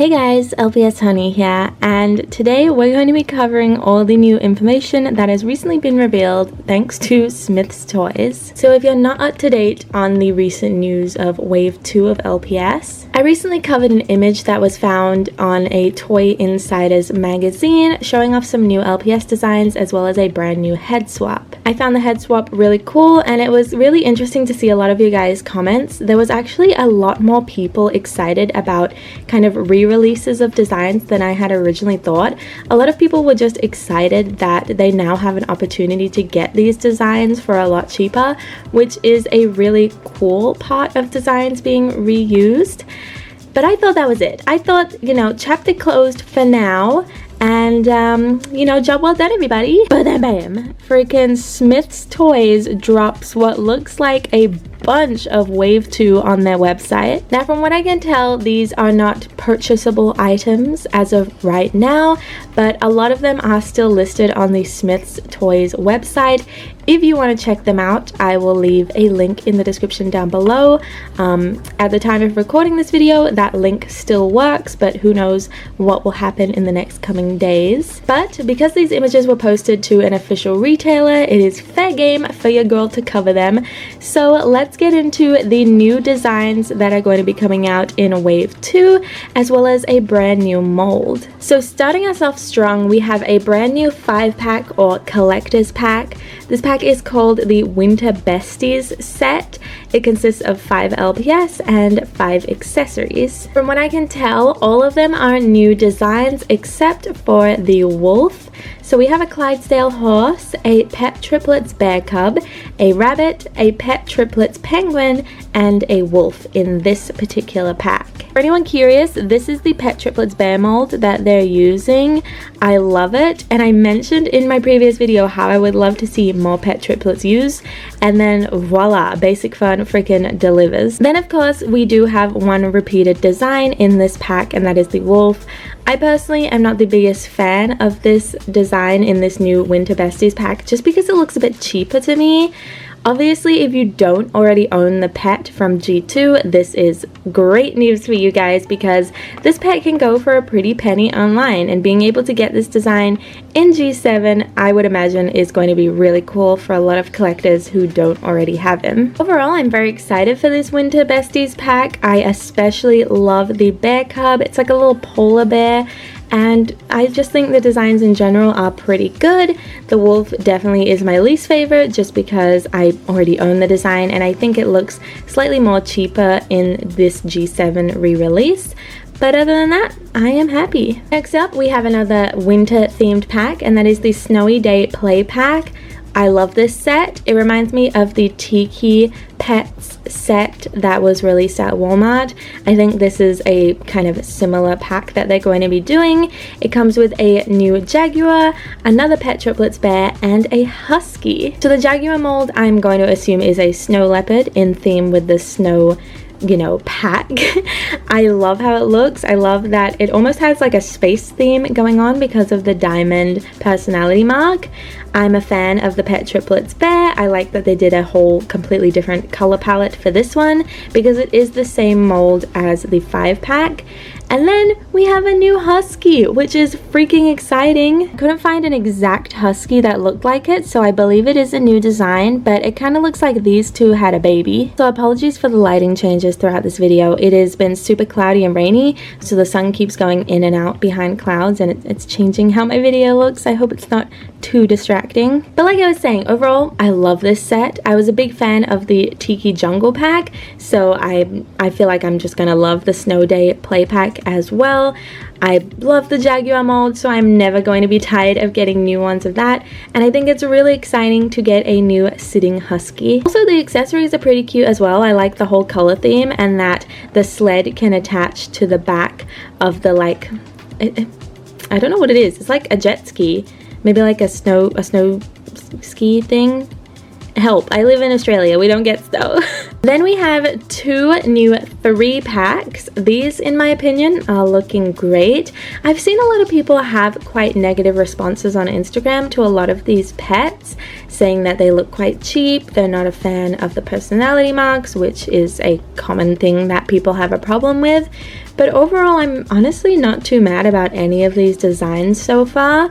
Hey guys, LpsHoney here, and today we're going to be covering all the new information that has recently been revealed thanks to Smyths toys. So if you're not up to date on the recent news of Wave 2 of LPS, I recently covered an image that was found on a Toy Insiders magazine showing off some new LPS designs as well as a brand new head swap. I found the head swap really cool, and it was really interesting to see a lot of you guys' comments. There was actually a lot more people excited about kind of re-releases of designs than I had originally thought. A lot of people were just excited that they now have an opportunity to get these designs for a lot cheaper, which is a really cool part of designs being reused. But I thought that was it. I thought, chapter closed for now. And, job well done, everybody. But then, bam, freaking Smyths Toys drops what looks like a bunch of Wave 2 on their website. Now, from what I can tell, these are not purchasable items as of right now, but a lot of them are still listed on the Smyths Toys website. If you want to check them out, I will leave a link in the description down below. At the time of recording this video, that link still works, but who knows what will happen in the next coming days. But because these images were posted to an official retailer, it is fair game for your girl to cover them. So let's get into the new designs that are going to be coming out in Wave 2, as well as a brand new mold. So starting us off strong, we have a brand new 5-pack or collector's pack. This pack is called the Winter Besties set. It consists of 5 LPS and 5 accessories. From what I can tell, all of them are new designs except for the wolf. So we have a Clydesdale horse, a pet triplets bear cub, a rabbit, a pet triplets penguin, and a wolf in this particular pack. For anyone curious, this is the pet triplets bear mold that they're using. I love it, and I mentioned in my previous video how I would love to see more pet triplets used, and then voila, Basic Fun freaking delivers. Then of course we do have one repeated design in this pack, and that is the wolf. I personally am not the biggest fan of this design in this new Winter Besties pack just because it looks a bit cheaper to me. Obviously, if you don't already own the pet from G2, this is great news for you guys because this pet can go for a pretty penny online, and being able to get this design in G7, I would imagine, is going to be really cool for a lot of collectors who don't already have him. Overall, I'm very excited for this Winter Besties pack. I especially love the bear cub. It's like a little polar bear, and I just think the designs in general are pretty good. The wolf definitely is my least favorite just because I already own the design, and I think it looks slightly more cheaper in this G7 re-release. But other than that, I am happy. Next up, we have another winter themed pack, and that is the Snowy Day Play Pack. I love this set. It reminds me of the Tiki Pets set that was released at Walmart. I think this is a kind of similar pack that they're going to be doing. It comes with a new jaguar, another pet triplets bear, and a husky. So the jaguar mold, I'm going to assume, is a snow leopard in theme with the snow pack. I love how it looks. I love that it almost has like a space theme going on because of the diamond personality mark. I'm a fan of the pet triplets bear. I like that they did a whole completely different color palette for this one because it is the same mold as the 5-pack. And then we have a new husky, which is freaking exciting. I couldn't find an exact husky that looked like it, so I believe it is a new design, but it kind of looks like these two had a baby. So apologies for the lighting changes throughout this video. It has been super cloudy and rainy, so the sun keeps going in and out behind clouds, and it's changing how my video looks. I hope it's not too distracting. But like I was saying, overall, I love this set. I was a big fan of the Tiki Jungle pack, so I feel like I'm just gonna love the Snow Day Play pack as well. I love the Jaguar mold, so I'm never going to be tired of getting new ones of that, and I think it's really exciting to get a new sitting husky. Also, the accessories are pretty cute as well. I like the whole color theme and that the sled can attach to the back of the, like, I don't know what it is. It's like a jet ski, maybe like a snow ski thing. Help, I live in Australia, we don't get snow. Then we have 2 new 3-packs. These, in my opinion, are looking great. I've seen a lot of people have quite negative responses on Instagram to a lot of these pets, saying that they look quite cheap, they're not a fan of the personality marks, which is a common thing that people have a problem with. But overall, I'm honestly not too mad about any of these designs so far.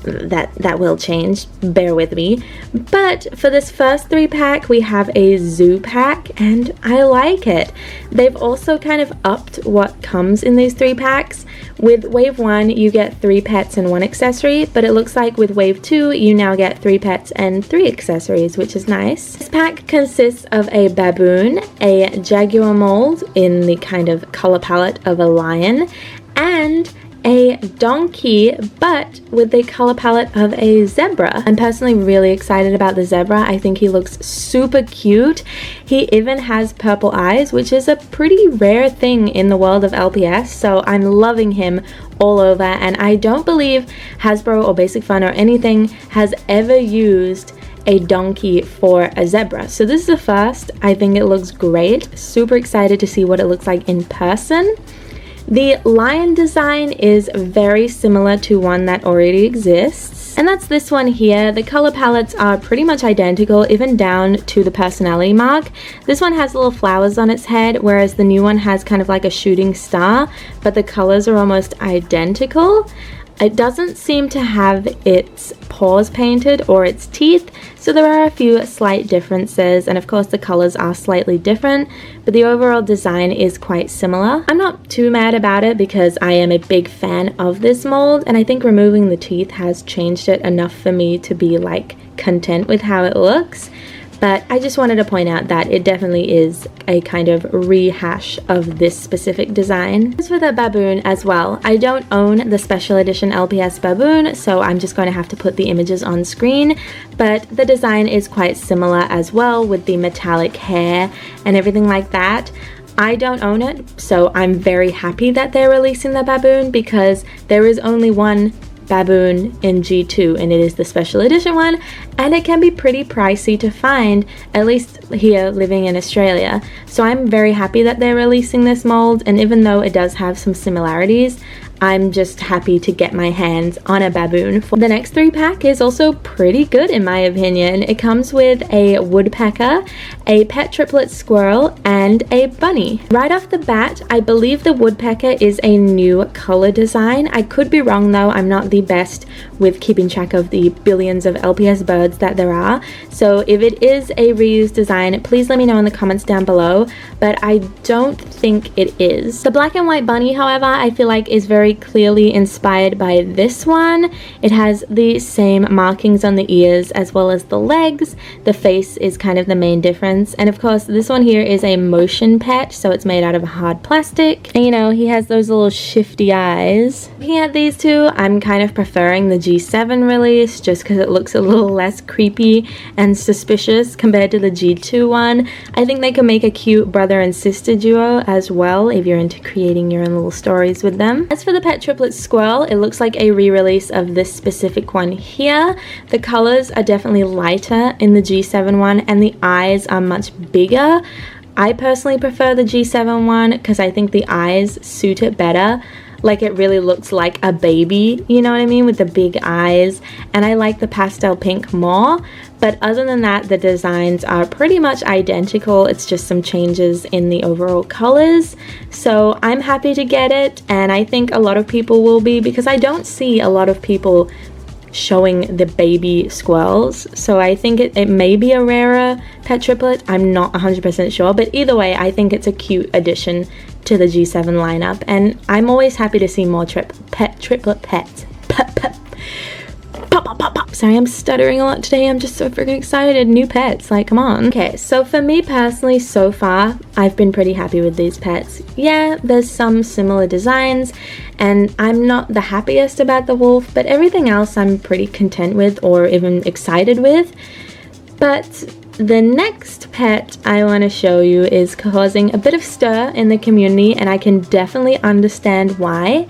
That will change, bear with me. But for this first 3-pack, we have a zoo pack, and I like it. They've also kind of upped what comes in these 3-packs. With wave 1, you get 3 pets and 1 accessory, but it looks like with wave 2, you now get 3 pets and 3 accessories, which is nice. This pack consists of a baboon, a jaguar mold in the kind of color palette of a lion, and a donkey, but with the color palette of a zebra. I'm personally really excited about the zebra. I think he looks super cute. He even has purple eyes, which is a pretty rare thing in the world of LPS, so I'm loving him all over, and I don't believe Hasbro or Basic Fun or anything has ever used a donkey for a zebra. So this is the first. I think it looks great. Super excited to see what it looks like in person. The lion design is very similar to one that already exists, and that's this one here. The color palettes are pretty much identical, even down to the personality mark. This one has little flowers on its head, whereas the new one has kind of like a shooting star, but the colors are almost identical. It doesn't seem to have its paws painted or its teeth, so there are a few slight differences, and of course the colors are slightly different, but the overall design is quite similar. I'm not too mad about it because I am a big fan of this mold, and I think removing the teeth has changed it enough for me to be like content with how it looks. But I just wanted to point out that it definitely is a kind of rehash of this specific design. As for the baboon as well, I don't own the special edition LPS baboon, so I'm just going to have to put the images on screen. But the design is quite similar as well, with the metallic hair and everything like that. I don't own it, so I'm very happy that they're releasing the baboon because there is only one baboon in G2 and it is the special edition one, and it can be pretty pricey to find, at least here living in Australia. So I'm very happy that they're releasing this mold, and even though it does have some similarities, I'm just happy to get my hands on a baboon. The next 3-pack is also pretty good in my opinion. It comes with a woodpecker, a pet triplet squirrel, and a bunny. Right off the bat, I believe the woodpecker is a new color design. I could be wrong though, I'm not the best with keeping track of the billions of LPS birds that there are. So if it is a reused design, please let me know in the comments down below, but I don't think it is. The black and white bunny, however, I feel like is very clearly inspired by this one. It has the same markings on the ears as well as the legs. The face is kind of the main difference, and of course this one here is a motion pet, so it's made out of hard plastic, and you know, he has those little shifty eyes. Looking at these two, I'm kind of preferring the G7 release just because it looks a little less creepy and suspicious compared to the G2 one. I think they could make a cute brother and sister duo as well if you're into creating your own little stories with them. As for the pet triplet squirrel, it looks like a re-release of this specific one here. The colors are definitely lighter in the G7 one, and the eyes are much bigger. I personally prefer the G7 one because I think the eyes suit it better. Like, it really looks like a baby, you know what I mean, with the big eyes, and I like the pastel pink more. But other than that, the designs are pretty much identical. It's just some changes in the overall colors. So I'm happy to get it, and I think a lot of people will be, because I don't see a lot of people showing the baby squirrels, so I think it may be a rarer pet triplet. I'm not 100% sure, but either way, I think it's a cute addition to the G7 lineup, and I'm always happy to see more triplet pets. Sorry, I'm stuttering a lot today. I'm just so freaking excited. New pets, like, come on. Okay, so for me personally, so far, I've been pretty happy with these pets. Yeah, there's some similar designs, and I'm not the happiest about the wolf, but everything else I'm pretty content with, or even excited with. But the next pet I want to show you is causing a bit of stir in the community, and I can definitely understand why.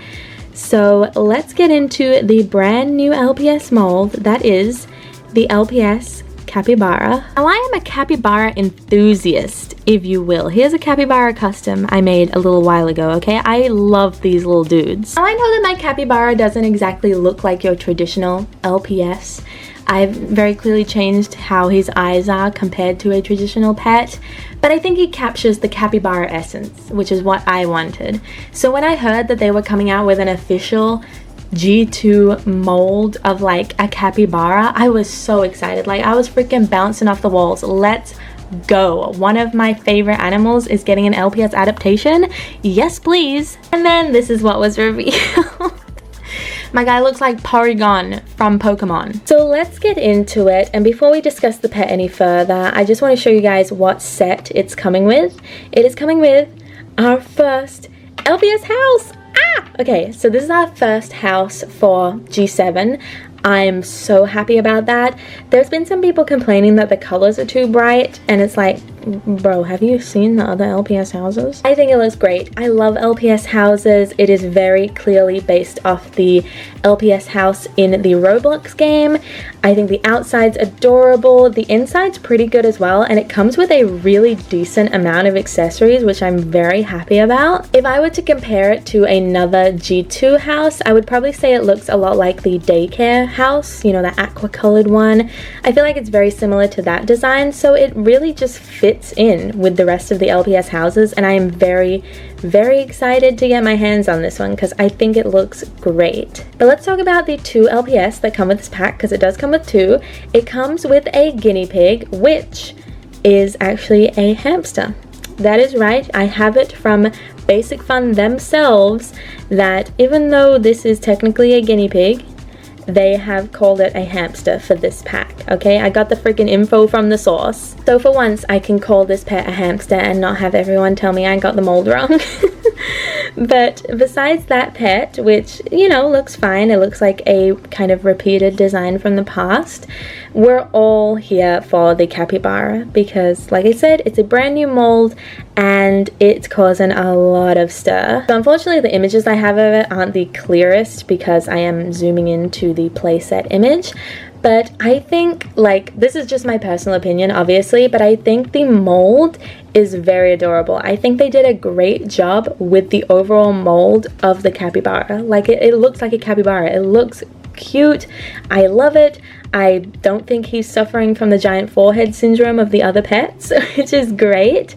So let's get into the brand new LPS mold that is the LPS capybara. Now I am a capybara enthusiast, if you will. Here's a capybara custom I made a little while ago, okay? I love these little dudes. Now I know that my capybara doesn't exactly look like your traditional LPS. I've very clearly changed how his eyes are compared to a traditional pet, but I think he captures the capybara essence, which is what I wanted. So when I heard that they were coming out with an official G2 mold of like a capybara, I was so excited. Like, I was freaking bouncing off the walls. Let's go. One of my favorite animals is getting an LPS adaptation. Yes, please. And then this is what was revealed. My guy looks like Porygon from Pokemon. So let's get into it, and before we discuss the pet any further, I just want to show you guys what set it's coming with. It is coming with our first LPS house. Okay, so this is our first house for G7. I'm so happy about that. There's been some people complaining that the colors are too bright, and it's like, bro, have you seen the other LPS houses? I think it looks great. I love LPS houses. It is very clearly based off the LPS house in the Roblox game. I think the outside's adorable. The inside's pretty good as well, and it comes with a really decent amount of accessories, which I'm very happy about. If I were to compare it to another G2 house, I would probably say it looks a lot like the daycare house, you know, the aqua colored one. I feel like it's very similar to that design, so it really just fits in with the rest of the LPS houses, and I am very, very excited to get my hands on this one because I think it looks great. But let's talk about the two LPS that come with this pack, because it does come with two. It comes with a guinea pig, which is actually a hamster. That is right, I have it from Basic Fun themselves, that even though this is technically a guinea pig, they have called it a hamster for this pack, okay? I got the freaking info from the source. So for once, I can call this pet a hamster and not have everyone tell me I got the mold wrong. But besides that pet, which, you know, looks fine, it looks like a kind of repeated design from the past, we're all here for the capybara because, like I said, it's a brand new mold and it's causing a lot of stir. So unfortunately, the images I have of it aren't the clearest because I am zooming into the playset image. But I think, like, this is just my personal opinion, obviously, but I think the mold is very adorable. I think they did a great job with the overall mold of the capybara. Like, it looks like a capybara. It looks cute. I love it. I don't think he's suffering from the giant forehead syndrome of the other pets, which is great.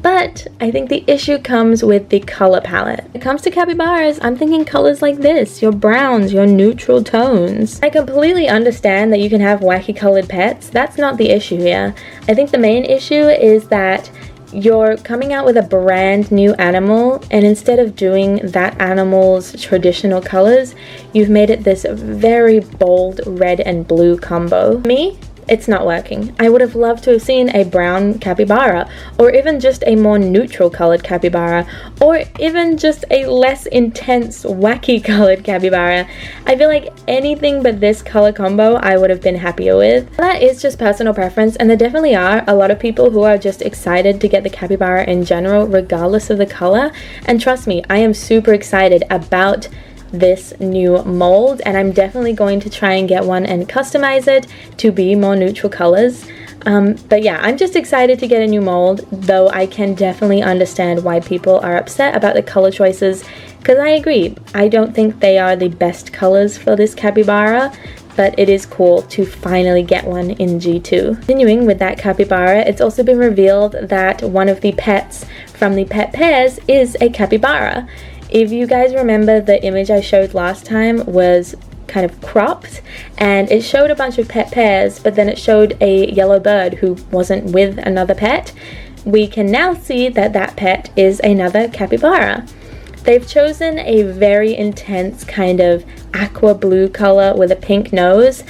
But I think the issue comes with the color palette. When it comes to capybaras, I'm thinking colors like this, your browns, your neutral tones. I completely understand that you can have wacky colored pets. That's not the issue here. I think the main issue is that you're coming out with a brand new animal, and instead of doing that animal's traditional colors, you've made it this very bold red and blue combo. Me? It's not working. I would have loved to have seen a brown capybara, or even just a more neutral colored capybara, or even just a less intense wacky colored capybara. I feel like anything but this color combo I would have been happier with. That is just personal preference, and there definitely are a lot of people who are just excited to get the capybara in general regardless of the color, and trust me, I am super excited about this new mold, and I'm definitely going to try and get one and customize it to be more neutral colors. But yeah, I'm just excited to get a new mold, though I can definitely understand why people are upset about the color choices, because I agree, I don't think they are the best colors for this capybara, but it is cool to finally get one in G2. Continuing with that capybara, it's also been revealed that one of the pets from the pet pairs is a capybara. If you guys remember, the image I showed last time was kind of cropped, and it showed a bunch of pet pairs, but then it showed a yellow bird who wasn't with another pet. We can now see that that pet is another capybara. They've chosen a very intense kind of aqua blue color with a pink nose.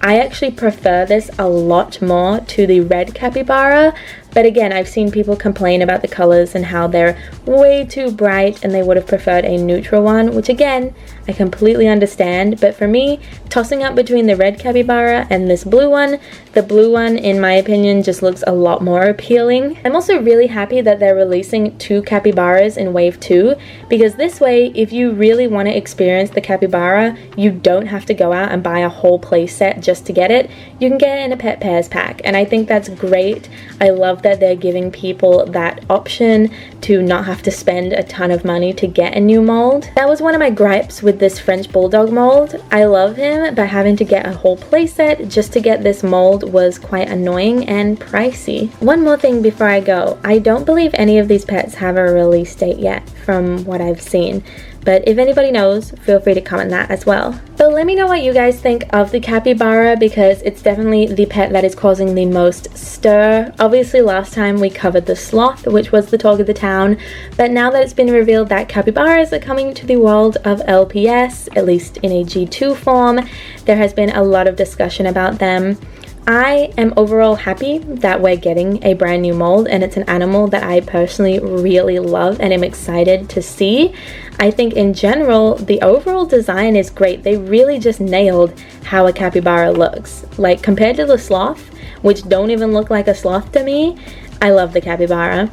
I actually prefer this a lot more to the red capybara, But again, I've seen people complain about the colors and how they're way too bright and they would have preferred a neutral one, which again, I completely understand. But for me, tossing up between the red capybara and this blue one, the blue one, in my opinion, just looks a lot more appealing. I'm also really happy that they're releasing 2 capybaras in wave 2, because this way, if you really want to experience the capybara, you don't have to go out and buy a whole play set just to get it. You can get it in a pet pairs pack, and I think that's great. I love that they're giving people that option to not have to spend a ton of money to get a new mold. That was one of my gripes with this French Bulldog mold. I love him, but having to get a whole playset just to get this mold was quite annoying and pricey. One more thing before I go. I don't believe any of these pets have a release date yet from what I've seen. But if anybody knows, feel free to comment that as well. So let me know what you guys think of the capybara, because it's definitely the pet that is causing the most stir. Obviously last time we covered the sloth, which was the talk of the town, but now that it's been revealed that capybaras are coming to the world of LPS, at least in a G2 form, there has been a lot of discussion about them. I am overall happy that we're getting a brand new mold, and it's an animal that I personally really love and am excited to see. I think in general, the overall design is great. They really just nailed how a capybara looks. Like, compared to the sloth, which don't even look like a sloth to me, I love the capybara.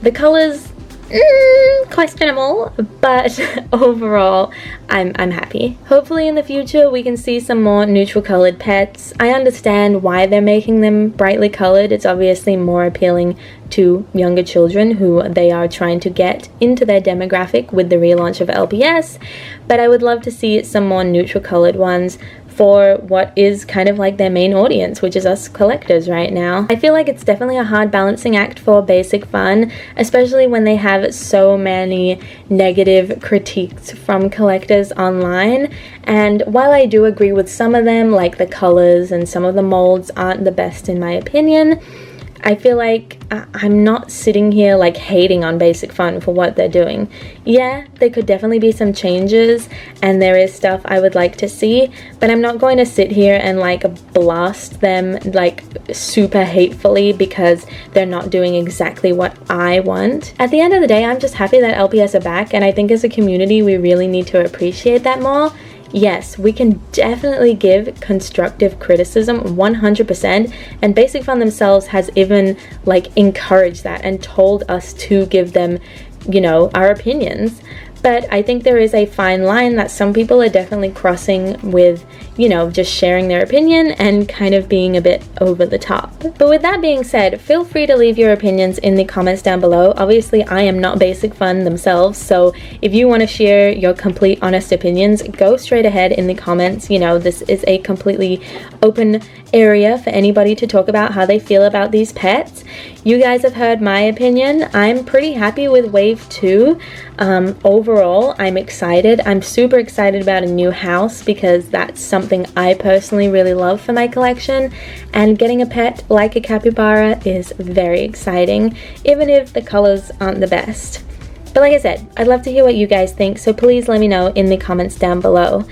The colors, questionable, but overall I'm happy. Hopefully in the future we can see some more neutral colored pets. I understand why they're making them brightly colored. It's obviously more appealing to younger children who they are trying to get into their demographic with the relaunch of LPS, but I would love to see some more neutral colored ones for what is kind of like their main audience, which is us collectors right now. I feel like it's definitely a hard balancing act for basic fun, especially when they have so many negative critiques from collectors online. And while I do agree with some of them, like the colors and some of the molds aren't the best in my opinion, I feel like I'm not sitting here like hating on Basic Fun for what they're doing. Yeah, there could definitely be some changes and there is stuff I would like to see, but I'm not going to sit here and like blast them like super hatefully because they're not doing exactly what I want. At the end of the day, I'm just happy that LPS are back, and I think as a community we really need to appreciate that more. Yes, we can definitely give constructive criticism 100%, and Basic Fun themselves has even like encouraged that and told us to give them, you know, our opinions. But I think there is a fine line that some people are definitely crossing with, you know, just sharing their opinion and kind of being a bit over the top. But with that being said, feel free to leave your opinions in the comments down below. Obviously, I am not Basic Fun themselves, so if you want to share your complete honest opinions, go straight ahead in the comments. You know, this is a completely open area for anybody to talk about how they feel about these pets. You guys have heard my opinion. I'm pretty happy with Wave 2. Overall, I'm excited. I'm super excited about a new house because that's something I personally really love for my collection, and getting a pet like a capybara is very exciting, even if the colors aren't the best. But like I said, I'd love to hear what you guys think, so please let me know in the comments down below.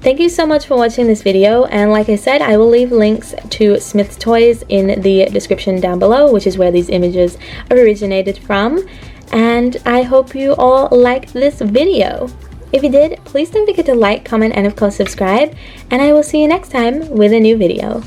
Thank you so much for watching this video, and like I said, I will leave links to Smyths toys in the description down below, which is where these images originated from. And I hope you all liked this video. If you did, please don't forget to like, comment, and of course subscribe, and I will see you next time with a new video.